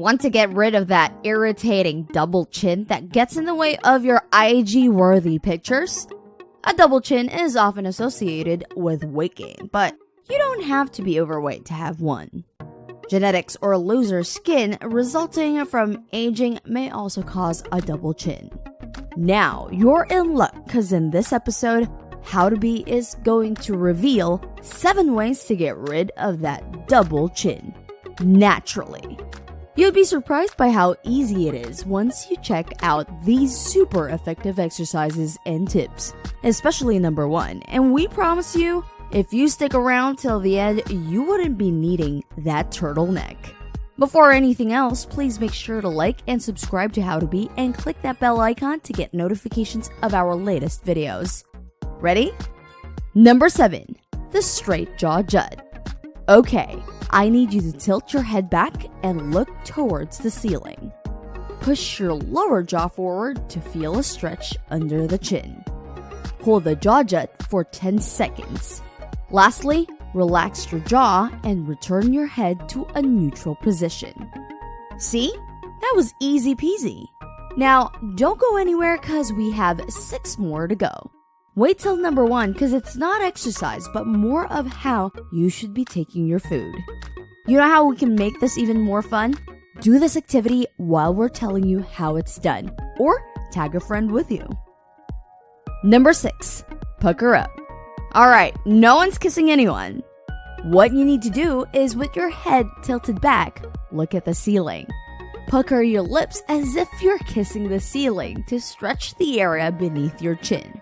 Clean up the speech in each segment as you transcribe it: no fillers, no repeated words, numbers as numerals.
Want to get rid of that irritating double chin that gets in the way of your IG-worthy pictures? A double chin is often associated with weight gain, but you don't have to be overweight to have one. Genetics or looser skin resulting from aging may also cause a double chin. Now, you're in luck because in this episode, How to Be is going to reveal 7 ways to get rid of that double chin naturally. You'd be surprised by how easy it is once you check out these super effective exercises and tips, especially number 1. And we promise you, if you stick around till the end, you wouldn't be needing that turtleneck. Before anything else, please make sure to like and subscribe to How to Be and click that bell icon to get notifications of our latest videos. Ready? Number 7. The straight jaw jut. Okay, I need you to tilt your head back and look towards the ceiling. Push your lower jaw forward to feel a stretch under the chin. Hold the jaw jut for 10 seconds. Lastly, relax your jaw and return your head to a neutral position. See? That was easy peasy. Now, don't go anywhere because we have 6 more to go. Wait till number 1 because it's not exercise but more of how you should be taking your food. You know how we can make this even more fun? Do this activity while we're telling you how it's done, or tag a friend with you. Number 6. Pucker up. Alright, no one's kissing anyone. What you need to do is with your head tilted back, look at the ceiling. Pucker your lips as if you're kissing the ceiling to stretch the area beneath your chin.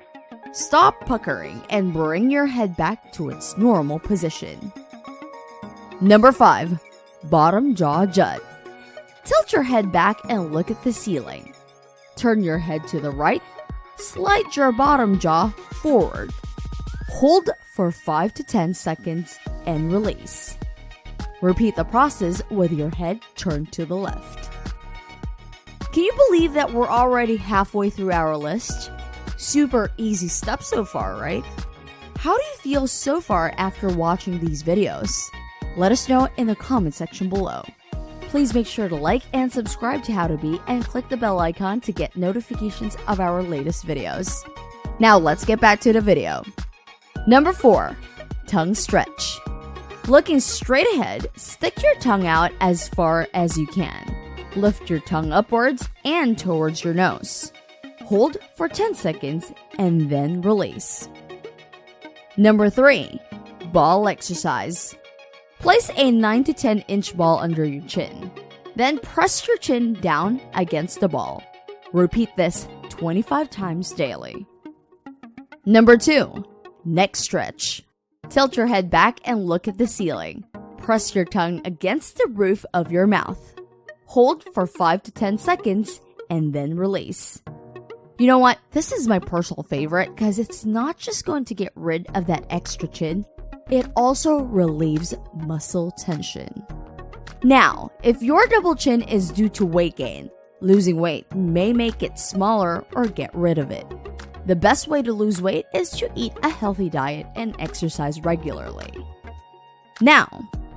Stop puckering and bring your head back to its normal position. Number 5. Bottom jaw jut. Tilt your head back and look at the ceiling. Turn your head to the right. Slide your bottom jaw forward. Hold for 5 to 10 seconds and release. Repeat the process with your head turned to the left. Can you believe that we're already halfway through our list? Super easy stuff so far, right? How do you feel so far after watching these videos? Let us know in the comment section below. Please make sure to like and subscribe to How to Be and click the bell icon to get notifications of our latest videos. Now let's get back to the video. Number 4. Tongue stretch. Looking straight ahead, stick your tongue out as far as you can. Lift your tongue upwards and towards your nose. Hold for 10 seconds and then release. Number 3. Ball exercise. Place a 9 to 10 inch ball under your chin. Then press your chin down against the ball. Repeat this 25 times daily. Number 2. Neck stretch. Tilt your head back and look at the ceiling. Press your tongue against the roof of your mouth. Hold for 5 to 10 seconds and then release. You know what? This is my personal favorite because it's not just going to get rid of that extra chin, it also relieves muscle tension. Now, if your double chin is due to weight gain, losing weight may make it smaller or get rid of it. The best way to lose weight is to eat a healthy diet and exercise regularly. Now,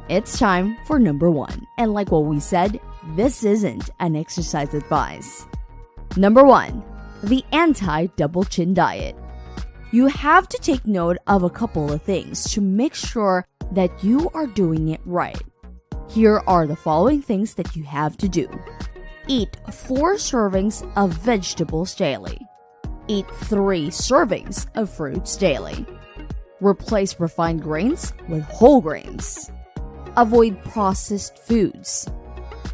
it's time for number 1. And like what we said, this isn't an exercise advice. Number 1. The anti-double chin diet. You have to take note of a couple of things to make sure that you are doing it right. Here are the following things that you have to do. Eat 4 servings of vegetables daily. Eat 3 servings of fruits daily. Replace refined grains with whole grains. Avoid processed foods.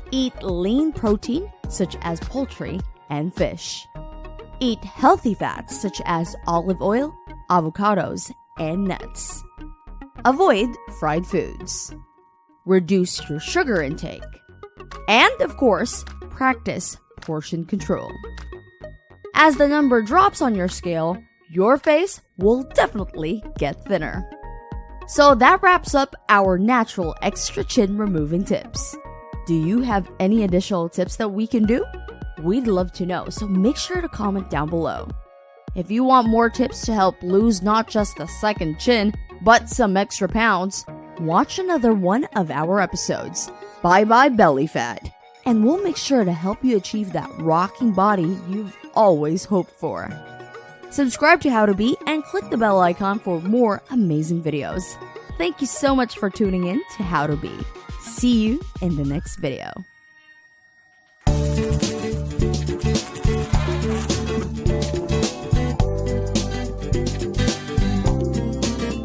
Eat lean protein such as poultry and fish. Eat healthy fats such as olive oil, avocados, and nuts. Avoid fried foods. Reduce your sugar intake. And, of course, practice portion control. As the number drops on your scale, your face will definitely get thinner. So that wraps up our natural extra chin removing tips. Do you have any additional tips that we can do? We'd love to know, so make sure to comment down below. If you want more tips to help lose not just a second chin, but some extra pounds, watch another one of our episodes. Bye bye belly fat. and we'll make sure to help you achieve that rocking body you've always hoped for. Subscribe to How to Be and click the bell icon for more amazing videos. Thank you so much for tuning in to How to Be. See you in the next video.